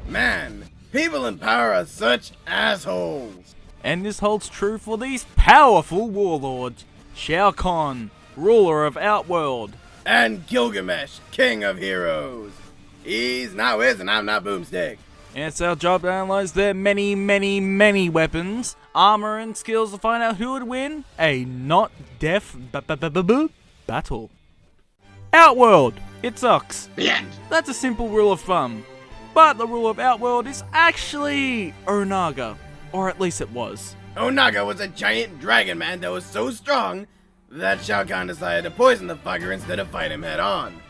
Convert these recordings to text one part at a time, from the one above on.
Man, people in power are such assholes. And this holds true for these powerful warlords. Shao Kahn, ruler of Outworld. And Gilgamesh, king of heroes. He's not Wiz and I'm not Boomstick. And it's our job to analyze their many weapons, armor, and skills to find out who would win a not deaf battle. Outworld, it sucks. The end. That's a simple rule of thumb. But the rule of Outworld is actually Onaga, or at least it was. Onaga was a giant dragon man that was so strong that Shao Kahn decided to poison the fucker instead of fight him head on.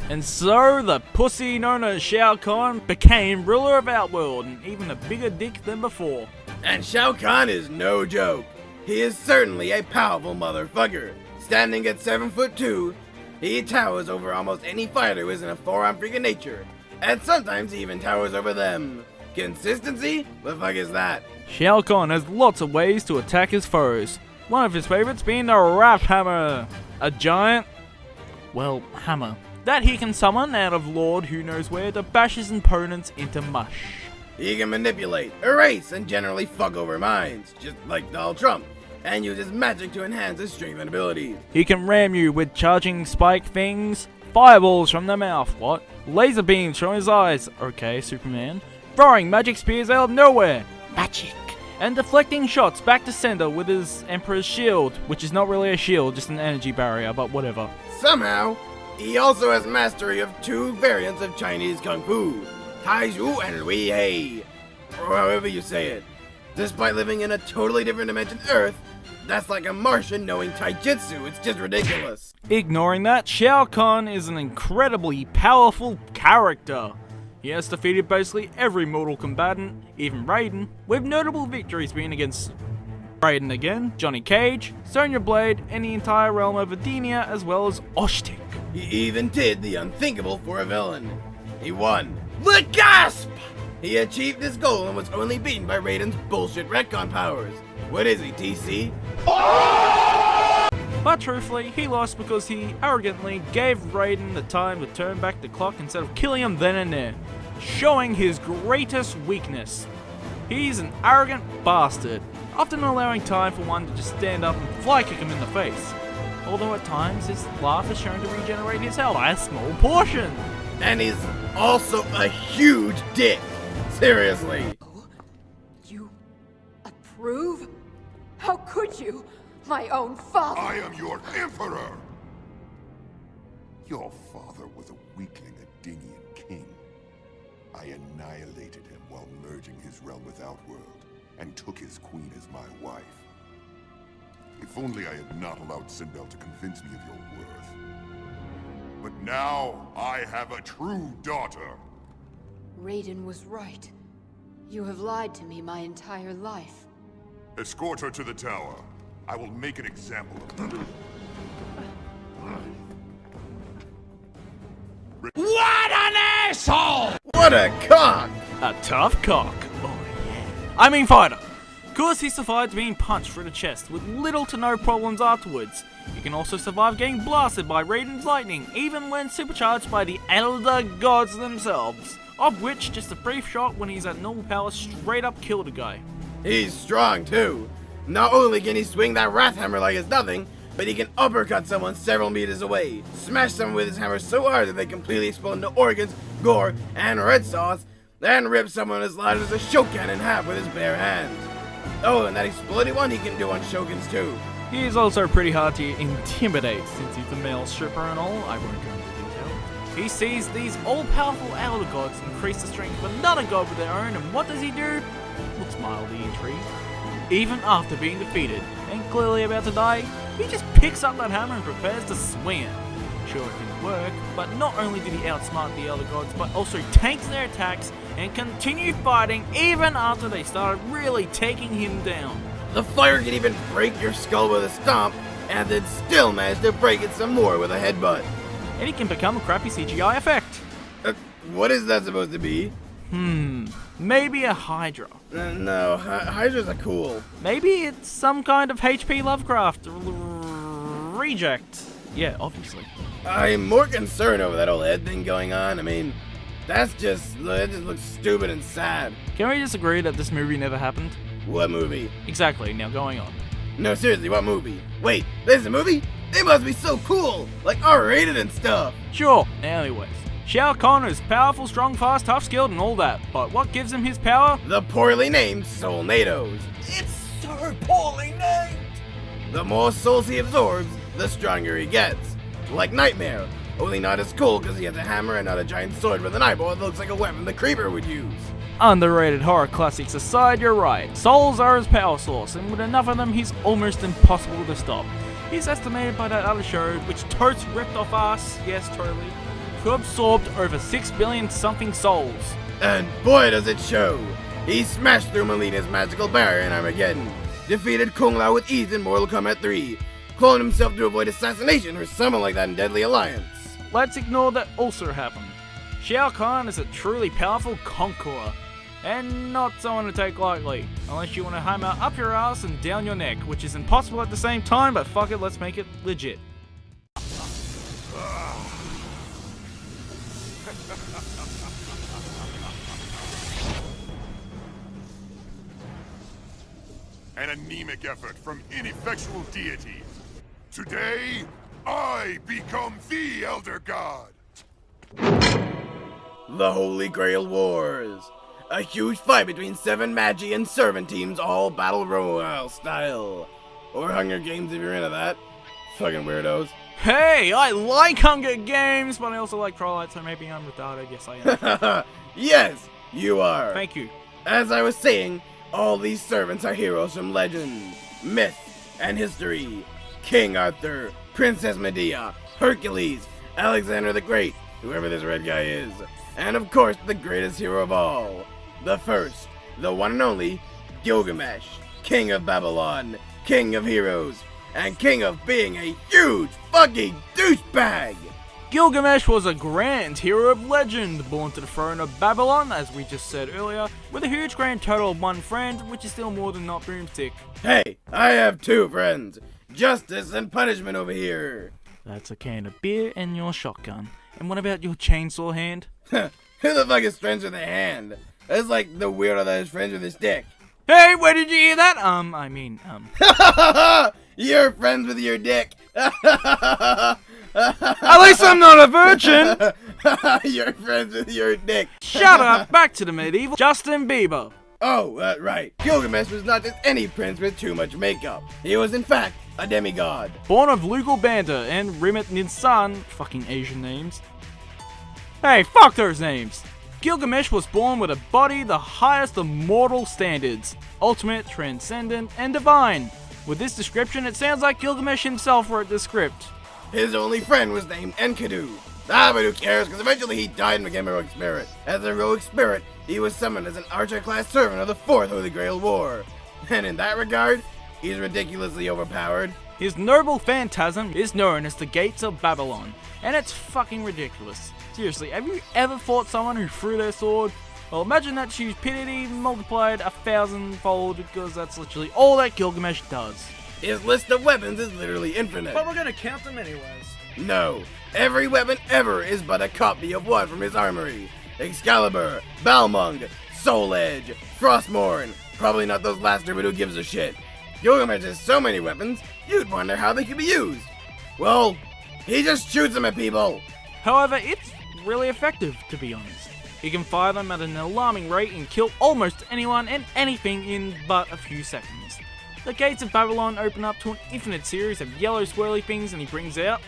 And so the pussy known as Shao Kahn became ruler of Outworld, and even a bigger dick than before. And Shao Kahn is no joke. He is certainly a powerful motherfucker. Standing at 7'2", he towers over almost any fighter who isn't a forearm freak of nature. And sometimes he even towers over them. Consistency? The fuck is that? Shao Kahn has lots of ways to attack his foes. One of his favorites being the Wrath Hammer. A giant, hammer that he can summon out of Lord who knows where to bash his opponents into mush. He can manipulate, erase, and generally fuck over minds, just like Donald Trump, and uses magic to enhance his strength and abilities. He can ram you with charging spike things, fireballs from the mouth, laser beams from his eyes, okay, Superman, throwing magic spears out of nowhere, magic, and deflecting shots back to sender with his Emperor's shield, which is not really a shield, just an energy barrier, but whatever. Somehow, he also has mastery of 2 variants of Chinese Kung Fu, Taiju and Wei Hei, or however you say it. Despite living in a totally different dimension Earth, that's like a Martian knowing Taijutsu, it's just ridiculous. Ignoring that, Shao Kahn is an incredibly powerful character. He has defeated basically every mortal combatant, even Raiden, with notable victories being against Raiden again, Johnny Cage, Sonya Blade, and the entire realm of Edenia, as well as Oshtik. He even did the unthinkable for a villain. He won. The gasp! He achieved his goal and was only beaten by Raiden's bullshit retcon powers. What is he, TC? But truthfully, he lost because he arrogantly gave Raiden the time to turn back the clock instead of killing him then and there, showing his greatest weakness. He's an arrogant bastard, often allowing time for one to just stand up and fly kick him in the face. Although at times his laugh is shown to regenerate his health by a small portion. And he's also a huge dick. Seriously. You approve? How could you? My own father! I am your emperor! Your father was a weakling Edenian king. I annihilated him while merging his realm with Outworld, and took his queen as my wife. If only I had not allowed Sinbel to convince me of your worth. But now, I have a true daughter! Raiden was right. You have lied to me my entire life. Escort her to the tower. I will make an example of her. What an asshole! What a cock! A tough cock. Oh yeah. I mean fighter. Cause he survived being punched through the chest with little to no problems afterwards. He can also survive getting blasted by Raiden's lightning, even when supercharged by the Elder Gods themselves. Of which, just a brief shot when he's at normal power straight up killed a guy. He's strong too. Not only can he swing that Wrath Hammer like it's nothing, but he can uppercut someone several meters away, smash someone with his hammer so hard that they completely explode into organs, gore, and red sauce, then rip someone as large as a Shokan in half with his bare hands. Oh, and that exploding one he can do on Shokans too. He is also pretty hard to intimidate since he's a male stripper and all. I won't go into detail. He sees these all-powerful Elder Gods increase the strength of another god with their own, and what does he do? Looks mildly intrigued. Even after being defeated and clearly about to die, he just picks up that hammer and prepares to swing it. Sure, it didn't work, but not only did he outsmart the Elder Gods, but also tanks their attacks and continued fighting even after they started really taking him down. The fire can even break your skull with a stomp, and then still manage to break it some more with a headbutt. And he can become a crappy CGI effect. What is that supposed to be? Maybe a Hydra. No, Hydras are cool. Maybe it's some kind of HP Lovecraft reject. Yeah, obviously. I'm more concerned over that old head thing going on. I mean, that just looks stupid and sad. Can we just agree that this movie never happened? What movie? Exactly, now going on. No, seriously, what movie? Wait, there's a movie? It must be so cool, like R-rated and stuff. Sure, anyways. Shao Kahn is powerful, strong, fast, tough, skilled, and all that. But what gives him his power? The poorly named Soulnados. It's so poorly named! The more souls he absorbs, the stronger he gets. Like Nightmare, only not as cool because he has a hammer and not a giant sword with an eyeball that looks like a weapon the Creeper would use. Underrated horror classics aside, you're right. Souls are his power source, and with enough of them, he's almost impossible to stop. He's estimated by that other show, which totes ripped off us, yes, totally, to have absorbed over 6 billion something souls. And boy does it show! He smashed through Melina's magical barrier in Armageddon, defeated Kung Lao with ease in Mortal Kombat 3, cloned himself to avoid assassination or something like that in Deadly Alliance. Let's ignore that also happened. Shao Kahn is a truly powerful conqueror, and not someone to take lightly, unless you want to hammer up your ass and down your neck, which is impossible at the same time, but fuck it, let's make it legit. An anemic effort from ineffectual deities. Today, I become the Elder God. The Holy Grail Wars. A huge fight between 7 Magi and servant teams, all battle royale style. Or Hunger Games if you're into that. Fucking weirdos. Hey, I like Hunger Games, but I also like Twilight, so maybe I'm retarded. Yes, I am. Yes, you are. Thank you. As I was saying, all these servants are heroes from legend, myth, and history. King Arthur, Princess Medea, Hercules, Alexander the Great, whoever this red guy is, and of course the greatest hero of all, the first, the one and only, Gilgamesh, King of Babylon, King of Heroes, and King of being a huge fucking douchebag! Gilgamesh was a grand hero of legend, born to the throne of Babylon, as we just said earlier, with a huge grand total of 1 friend, which is still more than not Broomstick. Hey, I have 2 friends. Justice and punishment over here. That's a can of beer and your shotgun. And what about your chainsaw hand? Who the fuck is friends with a hand? That's like the weirdo that is friends with his dick. Hey, where did you hear that? You're friends with your dick. At least I'm not a virgin! You're friends with your dick. Shut up, back to the medieval Justin Bieber. Oh, right. Gilgamesh was not just any prince with too much makeup. He was, in fact, a demigod. Born of Lugal Banda and Rimit Ninsan, fucking Asian names. Hey, fuck those names! Gilgamesh was born with a body the highest of mortal standards, ultimate, transcendent, and divine. With this description, it sounds like Gilgamesh himself wrote the script. His only friend was named Enkidu. But who cares, because eventually he died and became a heroic spirit. As a heroic spirit, he was summoned as an archer-class servant of the 4th Holy Grail War. And in that regard, he's ridiculously overpowered. His noble phantasm is known as the Gates of Babylon, and it's fucking ridiculous. Seriously, have you ever fought someone who threw their sword? Well, imagine that stupidity multiplied 1,000-fold, because that's literally all that Gilgamesh does. His list of weapons is literally infinite. But we're gonna count them anyways. No, every weapon ever is but a copy of one from his armory. Excalibur, Balmung, Soul Edge, Frostmourne. Probably not those last two, but who gives a shit? Gilgamesh has so many weapons, you'd wonder how they could be used. Well, he just shoots them at people. However, it's really effective, to be honest. He can fire them at an alarming rate and kill almost anyone and anything in but a few seconds. The Gates of Babylon open up to an infinite series of yellow swirly things, and he brings out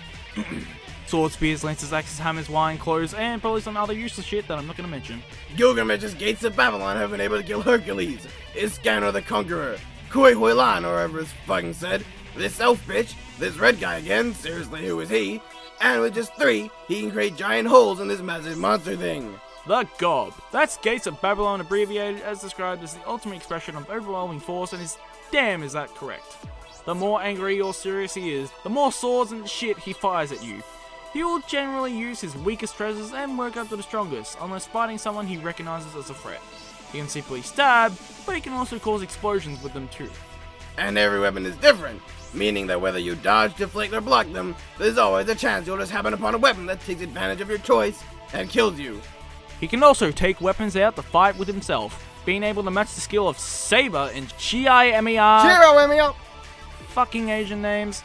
swords, spears, lances, axes, hammers, wine, clothes, and probably some other useless shit that I'm not gonna mention. Gilgamesh's Gates of Babylon have been able to kill Hercules, Iskandar the Conqueror, Kui Huilan, or whatever it's fucking said, this elf bitch, this red guy again, seriously, who is he? And with just 3, he can create giant holes in this massive monster thing. The Gob. That's Gates of Babylon abbreviated as described as the ultimate expression of overwhelming force, and damn is that correct. The more angry or serious he is, the more swords and shit he fires at you. He will generally use his weakest treasures and work up to the strongest, unless fighting someone he recognizes as a threat. He can simply stab, but he can also cause explosions with them too. And every weapon is different, meaning that whether you dodge, deflect, or block them, there's always a chance you'll just happen upon a weapon that takes advantage of your choice and kills you. He can also take weapons out to fight with himself, being able to match the skill of Saber and Chi-MER, fucking Asian names,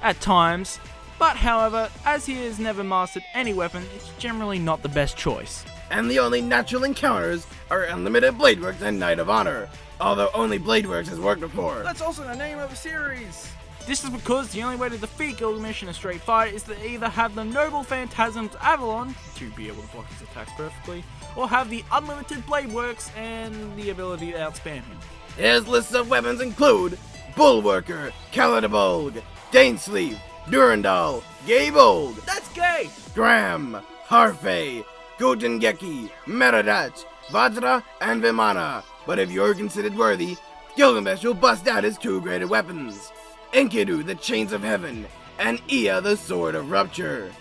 at times. But however, as he has never mastered any weapon, it's generally not the best choice. And the only natural encounters are Unlimited Bladeworks and Knight of Honor, although only Bladeworks has worked before. That's also the name of a series. This is because the only way to defeat Gilgamesh in a straight fight is to either have the Noble Phantasm's Avalon, to be able to block his attacks perfectly, or have the Unlimited Bladeworks and the ability to outspam him. His lists of weapons include Bullworker, Kaladabulg, Dainsleeve, Durandal, Gaybold, That's gay. Graham, Harfe, Gotengeki, Merodach, Vajra, and Vimana. But if you're considered worthy, Gilgamesh will bust out his two graded weapons. Enkidu, the Chains of Heaven, and Ea, the Sword of Rupture.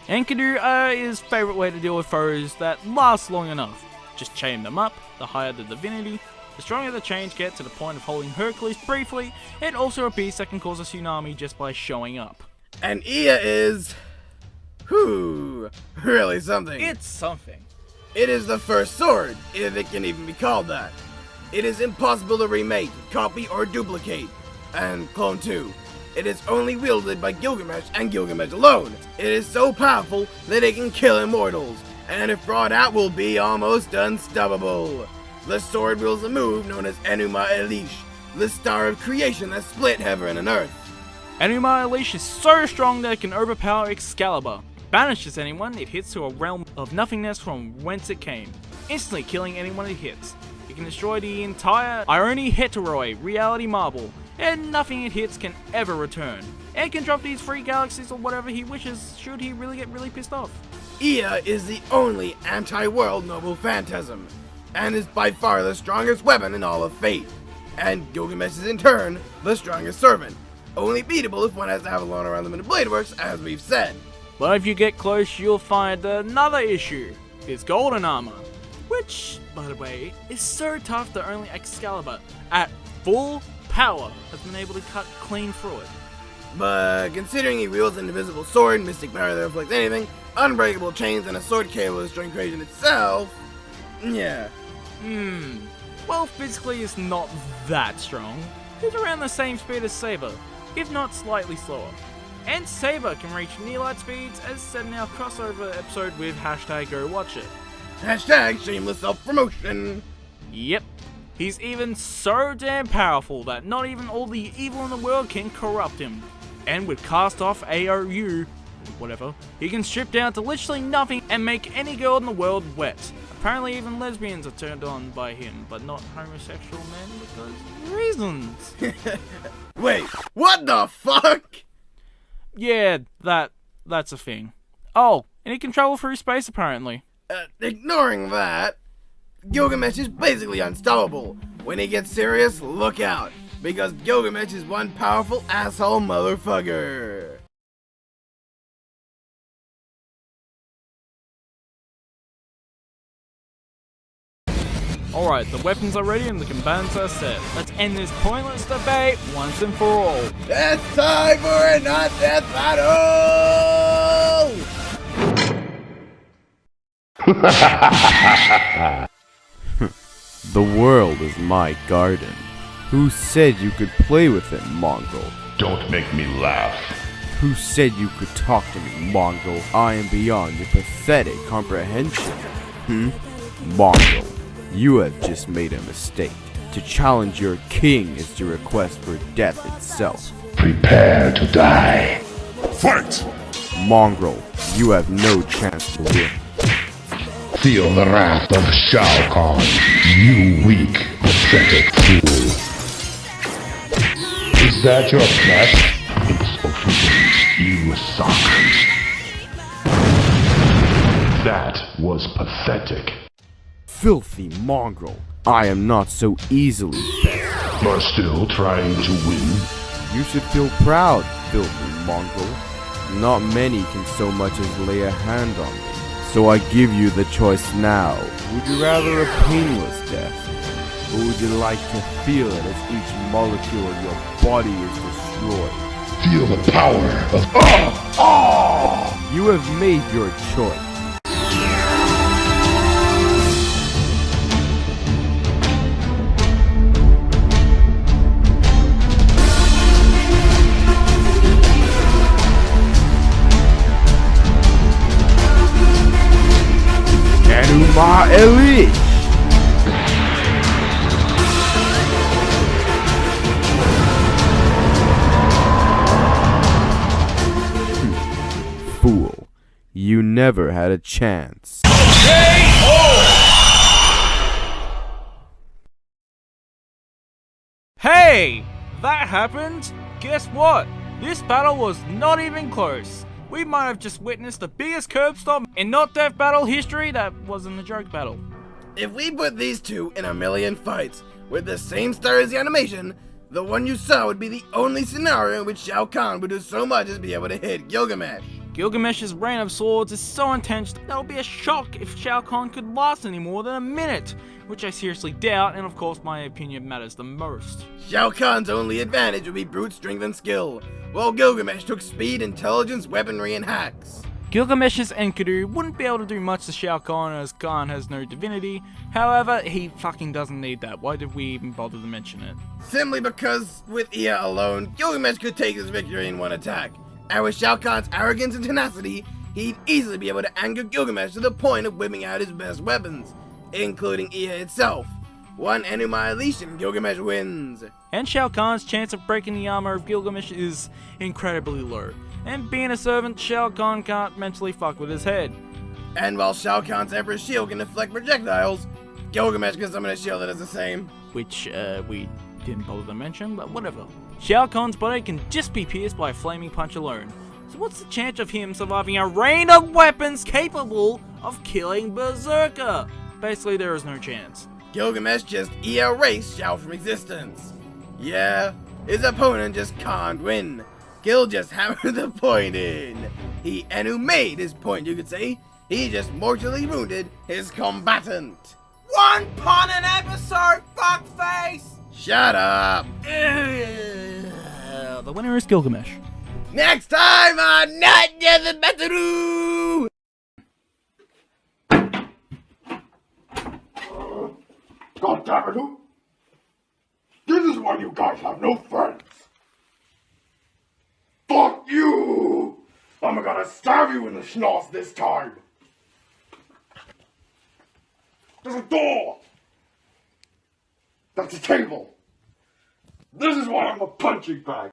Enkidu are his favourite way to deal with foes that last long enough. Just chain them up, the higher the divinity, the stronger the chains get to the point of holding Hercules briefly, and also a beast that can cause a tsunami just by showing up. And Ea is... really something. It's something. It is the first sword, if it can even be called that. It is impossible to remake, copy, or duplicate. And Clone 2. It is only wielded by Gilgamesh and Gilgamesh alone. It is so powerful that it can kill immortals, and if brought out will be almost unstoppable. The sword wields a move known as Enuma Elish, the star of creation that split heaven and earth. Enuma Elish is so strong that it can overpower Excalibur. Banishes anyone it hits to a realm of nothingness from whence it came, instantly killing anyone it hits. It can destroy the entire Ione Heteroi reality marble, and nothing it hits can ever return. And can drop these free galaxies or whatever he wishes should he really get really pissed off. Ea is the only anti-world noble phantasm, and is by far the strongest weapon in all of Fate. And Gilgamesh is in turn the strongest servant, only beatable if one has Avalon or Unlimited Bladeworks, as we've said. But if you get close, you'll find another issue, his golden armor. Which, by the way, is so tough that only Excalibur, at full power, has been able to cut clean through it. But considering he wields an invisible sword, mystic power that reflects anything, unbreakable chains, and a sword capable of destroying creation itself, yeah. Well, physically it's not that strong. He's around the same speed as Saber, if not slightly slower. And Saber can reach near light speeds, as said in our crossover episode with #GoWatchIt. Hashtag shameless self-promotion. Yep. He's even so damn powerful that not even all the evil in the world can corrupt him. And with cast off AOU, whatever, he can strip down to literally nothing and make any girl in the world wet. Apparently even lesbians are turned on by him, but not homosexual men because reasons. Wait, what the fuck? Yeah, that's a thing. Oh, and he can travel through space apparently. Ignoring that, Gilgamesh is basically unstoppable. When he gets serious, look out, because Gilgamesh is one powerful asshole motherfucker. Alright, the weapons are ready and the combatants are set. Let's end this pointless debate once and for all. It's time for a not-death battle! The world is my garden. Who said you could play with it, Mongol? Don't make me laugh. Who said you could talk to me, Mongol? I am beyond your pathetic comprehension. Mongol, you have just made a mistake. To challenge your king is to request for death itself. Prepare to die. Fight! Mongrel, you have no chance to win. Feel the wrath of Shao Kahn, you weak, pathetic fool. Is that your best? It's official. You suck. That was pathetic. Filthy mongrel, I am not so easily bent. You're still trying to win? You should feel proud, filthy mongrel. Not many can so much as lay a hand on me. So I give you the choice now. Would you rather a painless death? Or would you like to feel it as each molecule of your body is destroyed? Feel the power of You have made your choice. Ma Elish! Fool. You never had a chance. Hey! That happened? Guess what? This battle was not even close. We might have just witnessed the biggest curb stomp in not death battle history that wasn't a joke battle. If we put these two in a million fights with the same style as the animation, the one you saw would be the only scenario in which Shao Kahn would do so much as be able to hit Gilgamesh. Gilgamesh's rain of swords is so intense that it would be a shock if Shao Kahn could last any more than a minute, which I seriously doubt, and of course my opinion matters the most. Shao Kahn's only advantage would be brute strength and skill, while Gilgamesh took speed, intelligence, weaponry, and hacks. Gilgamesh's Enkidu wouldn't be able to do much to Shao Kahn as Kahn has no divinity, however, he fucking doesn't need that. Why did we even bother to mention it? Simply because, with Ea alone, Gilgamesh could take his victory in one attack, and with Shao Kahn's arrogance and tenacity, he'd easily be able to anger Gilgamesh to the point of whipping out his best weapons, including Ea itself. One annihilation, Gilgamesh wins. And Shao Kahn's chance of breaking the armor of Gilgamesh is incredibly low. And being a servant, Shao Kahn can't mentally fuck with his head. And while Shao Kahn's Emperor's shield can deflect projectiles, Gilgamesh can summon a shield that does the same. Which, we didn't bother to mention, but whatever. Shao Kahn's body can just be pierced by a flaming punch alone. So what's the chance of him surviving a rain of weapons capable of killing Berserker? Basically, there is no chance. Gilgamesh just erased Shao from existence. Yeah, his opponent just can't win. Gil just hammered the point in. He made his point, you could say. He just mortally wounded his combatant. One pun an episode, fuckface! Shut up. The winner is Gilgamesh. Next time on Not Just Battle. God damn it! This is why you guys have no friends. Fuck you! I'm gonna stab you in the schnoz this time. There's a door. That's a table. This is why I'm a punching bag.